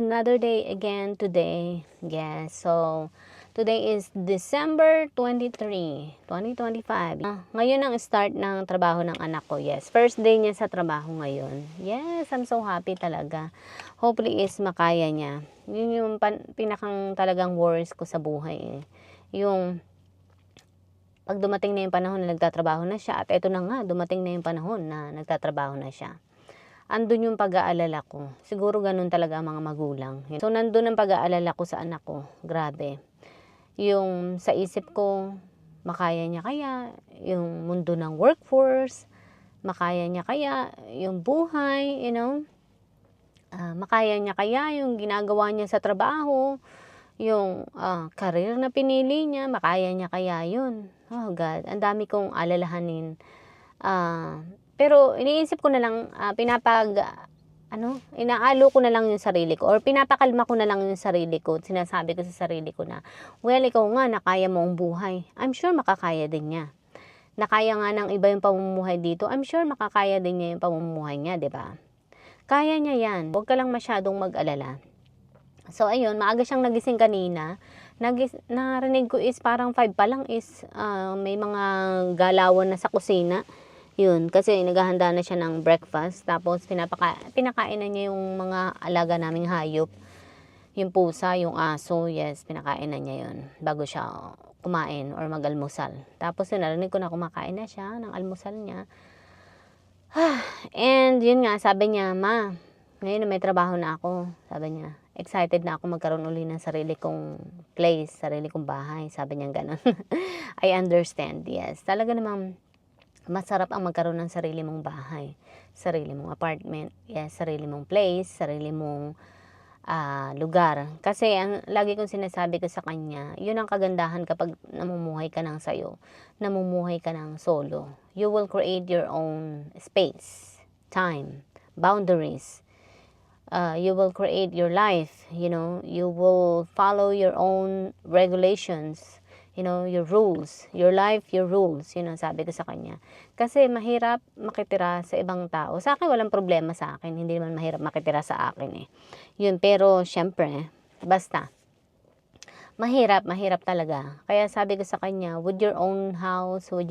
Another day again today. Yes, so today is December 23, 2025. Ngayon ang start ng trabaho ng anak ko. Yes, first day niya sa trabaho ngayon. Yes, I'm so happy talaga. Hopefully is makaya niya. Yun yung pinakang talagang worries ko sa buhay eh. Yung pag dumating na yung panahon na nagtatrabaho na siya, at eto na nga, dumating na yung panahon na nagtatrabaho na siya. Andun yung pag-aalala ko. Siguro ganun talaga ang mga magulang. So, nandun ang pag-aalala ko sa anak ko. Grabe. Yung sa isip ko, makaya niya kaya yung mundo ng workforce, makaya niya kaya yung buhay, makaya niya kaya yung ginagawa niya sa trabaho, yung career na pinili niya, makaya niya kaya yun. Oh God, ang dami kong alalahanin. Pero iniisip ko na lang, inaalo ko na lang yung sarili ko, or pinapakalma ko na lang yung sarili ko. Sinasabi ko sa sarili ko na, well, ikaw nga, nakaya mo ang buhay. I'm sure makakaya din niya. Nakaya nga ng iba yung pamumuhay dito, I'm sure makakaya din niya yung pamumuhay niya, di ba? Kaya niya yan. Huwag ka lang masyadong mag-alala. So, ayun, maaga siyang nagising kanina. Narinig ko is parang 5 pa lang is may mga galawan na sa kusina. Yun, kasi naghahanda na siya ng breakfast. Tapos, pinakain na niya yung mga alaga naming hayop. Yung pusa, yung aso, yes, pinakain na niya yun. Bago siya kumain or mag-almusal. Tapos, yun, narinig ko na kumakain na siya ng almusal niya. And, yun nga, sabi niya, Ma, ngayon may trabaho na ako. Sabi niya, excited na ako magkaroon uli ng sarili kong place, sarili kong bahay. Sabi niya gano'n. I understand, yes. Talaga namang masarap ang magkaroon ng sarili mong bahay, sarili mong apartment, yes, sarili mong place, sarili mong lugar. Kasi ang lagi kong sinasabi ko sa kanya, yun ang kagandahan kapag namumuhay ka ng sayo, namumuhay ka ng solo. You will create your own space, time, boundaries. You will create your life, you will follow your own regulations, your rules, your life, your rules, sabi ko sa kanya. Kasi mahirap makitira sa ibang tao. Sa akin, walang problema sa akin. Hindi naman mahirap makitira sa akin eh. Yun, pero syempre, basta, mahirap talaga. Kaya sabi ko sa kanya, with your own house, with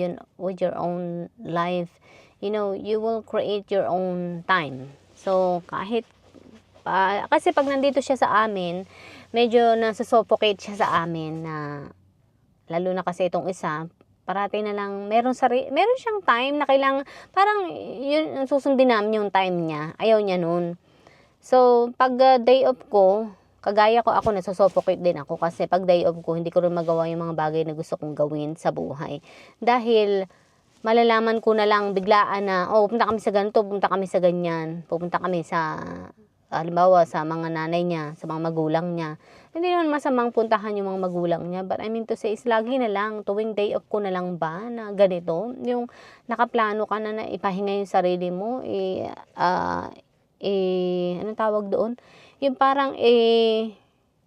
your own life, you will create your own time. So, kasi pag nandito siya sa amin, medyo nasusuffocate siya sa amin na, lalo na kasi itong isa, parati na lang, meron siyang time na kailangan, parang yun, susundin namin yung time niya. Ayaw niya nun. So, pag day off ko, kagaya ko, ako nasusuffocate din ako kasi pag day off ko, hindi ko rin magawa yung mga bagay na gusto kong gawin sa buhay. Dahil, malalaman ko na lang biglaan na, pupunta kami sa ganito, pupunta kami sa ganyan, pupunta kami sa, halimbawa sa mga nanay niya, sa mga magulang niya. Hindi naman masamang puntahan yung mga magulang niya, but I mean to say is lagi na lang, tuwing day off ko na lang ba na ganito, yung nakaplano ka na ipahinga yung sarili mo, anong tawag doon? Yung parang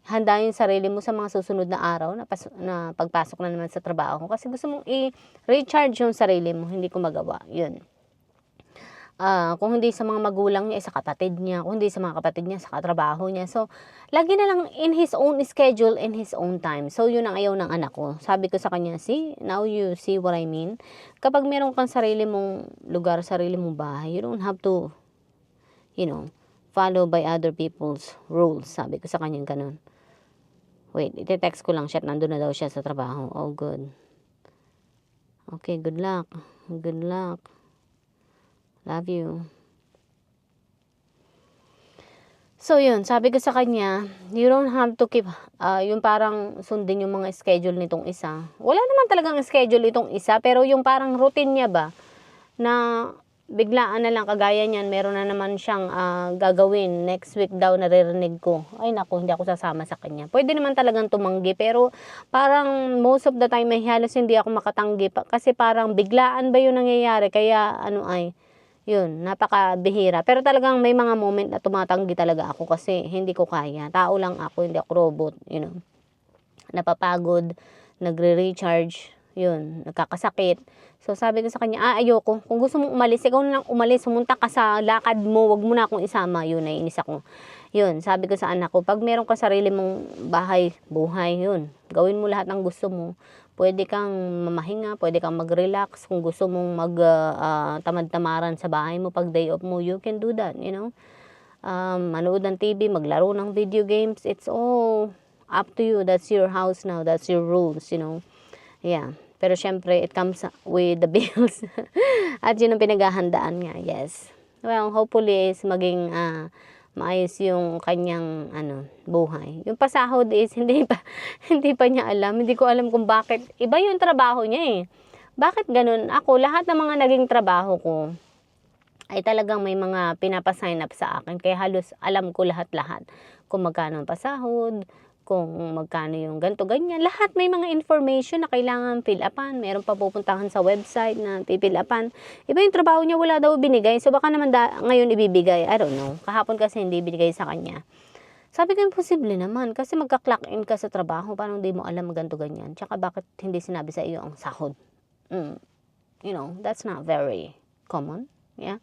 handa yung sarili mo sa mga susunod na araw na pagpasok na naman sa trabaho kasi gusto mong i-recharge yung sarili mo, hindi ko magawa, yun. Kung hindi sa mga magulang niya, sa kapatid niya. Kung hindi sa mga kapatid niya, sa katrabaho niya. So, lagi na lang in his own schedule, in his own time. So, yun ang ayaw ng anak ko. Sabi ko sa kanya, see, now you see what I mean? Kapag meron kang sarili mong lugar, sarili mong bahay, you don't have to, follow by other people's rules. Sabi ko sa kanya ganun. Wait, ite-text ko lang siya. Nandun na daw siya sa trabaho. Oh, good. Okay, good luck. Good luck. Love you. So, yun. Sabi ko sa kanya, you don't have to keep, yung parang sundin yung mga schedule nitong isa. Wala naman talagang schedule itong isa, pero yung parang routine niya ba, na biglaan na lang, kagaya niyan, meron na naman siyang gagawin. Next week daw, naririnig ko. Ay, naku, hindi ako sasama sa kanya. Pwede naman talagang tumanggi, pero parang most of the time, halos hindi ako makatanggi. Kasi parang biglaan ba yung nangyayari? Kaya, yun, napakabihira. Pero talagang may mga moment na tumatanggi talaga ako kasi hindi ko kaya. Tao lang ako, hindi ako robot, Napapagod, nagre-recharge. yun, nagkakasakit. So, sabi ko sa kanya, ayoko. Kung gusto mong umalis, ikaw na lang umalis. Sumunta ka sa lakad mo. Wag mo na akong isama. Yun, naiinis ako. Yun, sabi ko sa anak ko, pag meron ka sarili mong bahay, buhay, yun. Gawin mo lahat ng gusto mo. Pwede kang mamahinga, pwede kang mag-relax. Kung gusto mong tamad-tamaran sa bahay mo pag day off mo, you can do that, you know. Manood ng TV, maglaro ng video games. It's all up to you. That's your house now. That's your rules, you know. Yeah. Pero syempre, it comes with the bills. At yun ang pinaghahandaan nga, yes. Well, hopefully is maging maayos yung kanyang buhay. Yung pasahod is hindi pa niya alam. Hindi ko alam kung bakit. Iba yung trabaho niya eh. Bakit ganun? Ako, lahat ng mga naging trabaho ko ay talagang may mga pinapasign up sa akin. Kaya halos alam ko lahat-lahat. Kung magkano ang pasahod, kung magkano yung ganito, ganyan. Lahat may mga information na kailangan fill upan. Meron pa pupuntahan sa website na pipil upan. Iba yung trabaho niya, wala daw binigay. So baka naman ngayon ibibigay. I don't know. Kahapon kasi hindi binigay sa kanya. Sabi ko, imposible naman. Kasi magka-clock in ka sa trabaho. Paano hindi mo alam ganito, ganyan? Tsaka bakit hindi sinabi sa iyo ang sahod? You know, that's not very common. Yeah.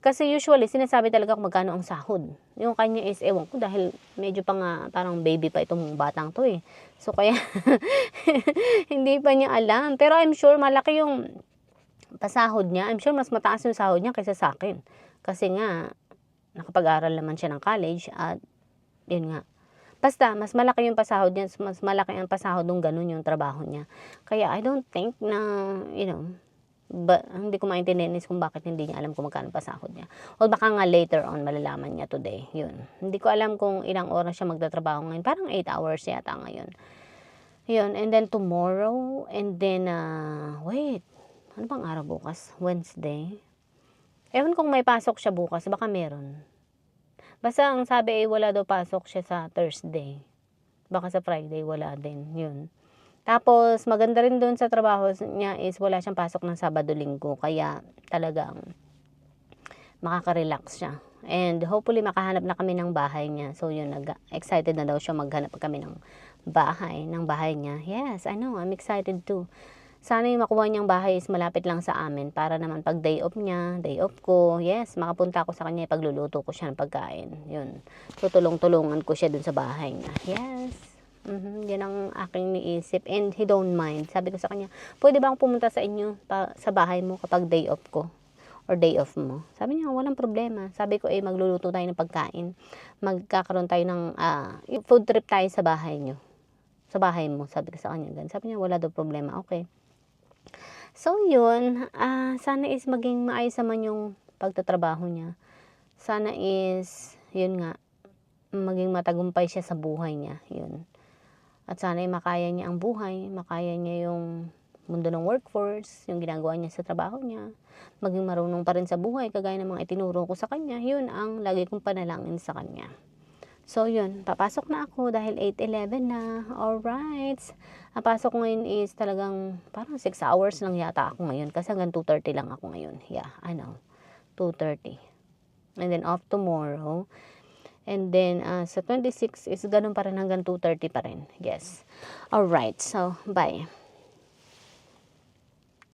Kasi usually, sinasabi talaga kung magkano ang sahod. Yung kanya is, ewan ko, dahil medyo pa nga, parang baby pa itong batang to eh. So, kaya, hindi pa niya alam. Pero I'm sure, malaki yung pasahod niya. I'm sure, mas mataas yung sahod niya kaysa sa akin. Kasi nga, nakapag-aral naman siya ng college at, yun nga. Basta, mas malaki yung pasahod niya, mas malaki ang pasahod nung ganun yung trabaho niya. Kaya, I don't think na, you know, hindi ko maintindihan is kung bakit hindi niya alam kung magkano pasahod niya. O baka nga later on malalaman niya today. Yun. Hindi ko alam kung ilang oras siya magtatrabaho ngayon. Parang 8 hours yata ngayon. Yun. And then tomorrow. And then, wait. Ano bang araw bukas? Wednesday. Ewan kung may pasok siya bukas. Baka meron. Basta ang sabi ay wala daw pasok siya sa Thursday. Baka sa Friday wala din. Yun. Tapos, maganda rin doon sa trabaho niya is wala siyang pasok ng Sabado-Linggo. Kaya talagang makaka-relax siya. And hopefully, makahanap na kami ng bahay niya. So, yun, excited na daw siya maghanap kami ng bahay niya. Yes, I know, I'm excited too. Sana yung makuha niyang bahay is malapit lang sa amin. Para naman pag day off niya, day off ko, yes, makapunta ako sa kanya, pagluluto ko siya ng pagkain. Yun, tutulong-tulungan ko siya dun sa bahay niya. Yes. Yan ang aking niisip and he don't mind. Sabi ko sa kanya, pwede ba akong pumunta sa inyo sa bahay mo kapag day off ko or day off mo? Sabi niya, walang problema. Sabi ko, magluluto tayo ng pagkain. Magkakaroon tayo ng food trip tayo sa bahay niyo. Sa bahay mo, sabi ko sa kanya. Sabi niya, wala daw problema. Okay. So, yun. Sana is maging maayos naman yung pagtatrabaho niya. Sana is, yun nga, maging matagumpay siya sa buhay niya. Yun. At sana ay makaya niya ang buhay, makaya niya yung mundo ng workforce, yung ginagawa niya sa trabaho niya, maging marunong pa rin sa buhay, kagaya ng mga itinuro ko sa kanya. Yun ang lagi kong panalangin sa kanya. So, yun, papasok na ako dahil 8:11 na. Alright. Ang pasok ngayon is talagang parang 6 hours lang yata ako ngayon kasi hanggang 2:30 lang ako ngayon. Yeah, I know. 2:30. And then off tomorrow. And then, sa 26 is ganun pa rin hanggang 2:30 pa rin. Yes. Alright. So, bye.